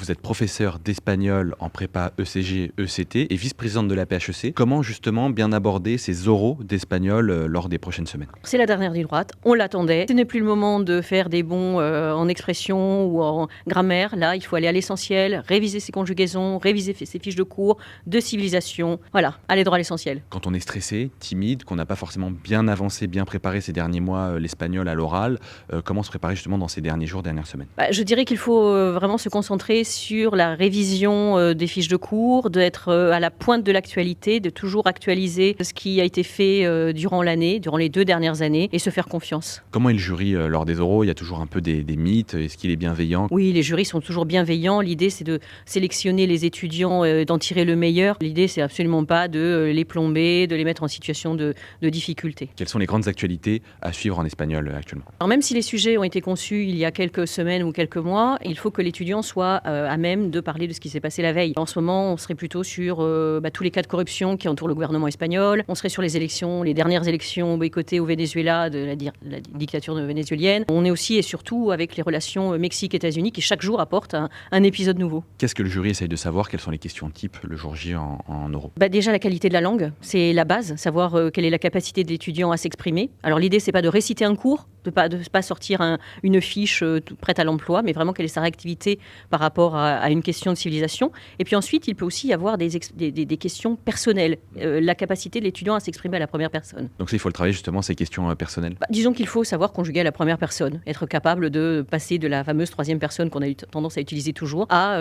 vous êtes professeur d'espagnol en prépa ECG, ECT et vice-présidente de la PHEC. Comment justement bien aborder ces oraux d'espagnol lors des prochaines semaines? C'est la dernière ligne droite, on l'attendait. Ce n'est plus le moment de faire des bons en expression ou en grammaire. Là, il faut aller à l'essentiel, réviser ses conjugaisons, réviser ses fiches de cours, de civilisation. Voilà, aller droit à l'essentiel. Quand on est stressé, timide, qu'on n'a pas forcément bien avancé, bien préparé ces derniers mois l'espagnol à l'oral, comment se préparer justement dans ces derniers jours, dernières semaines? Je dirais qu'il faut vraiment se concentrer sur la révision des fiches de cours, d'être à la pointe de l'actualité, de toujours actualiser ce qui a été fait durant l'année, durant les 2 dernières années, et se faire confiance. Comment est le jury lors des oraux? Il y a toujours un peu des mythes. Est-ce qu'il est bienveillant? Oui, les jurys sont toujours bienveillants. L'idée, c'est de sélectionner les étudiants, d'en tirer le meilleur. L'idée, c'est absolument pas de les plomber, de les mettre en situation de difficulté. Quelles sont les grandes actualités à suivre en espagnol actuellement? Alors même si les sujets ont été conçus il y a quelques semaines ou quelques mois, il faut que l'étudiant soit à même de parler de ce qui s'est passé la veille. En ce moment, on serait plutôt sur tous les cas de corruption qui entourent le gouvernement espagnol. On serait sur les élections, les dernières élections boycottées au Venezuela de la dictature vénézuélienne. On est aussi et surtout avec les relations Mexique-États-Unis qui chaque jour apportent un épisode nouveau. Qu'est-ce que le jury essaye de savoir? Quelles sont les questions types le jour J en oraux? Déjà la qualité de la langue, c'est la base, savoir quelle est la capacité de l'étudiant à s'exprimer. Alors l'idée, c'est pas de réciter un cours, de pas sortir une fiche prête à l'emploi, mais vraiment quelle est sa réactivité par rapport à une question de civilisation. Et puis ensuite, il peut aussi y avoir des questions personnelles, la capacité de l'étudiant à s'exprimer à la première personne. Donc ça, il faut le travailler justement, ces questions personnelles. Disons qu'il faut savoir conjuguer à la première personne, être capable de passer de la fameuse troisième personne qu'on a eu tendance à utiliser toujours à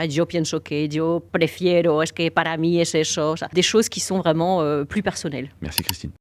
yo pienso que, yo prefiero, es que para mí es eso, des choses qui sont vraiment plus personnelles. Merci Christine.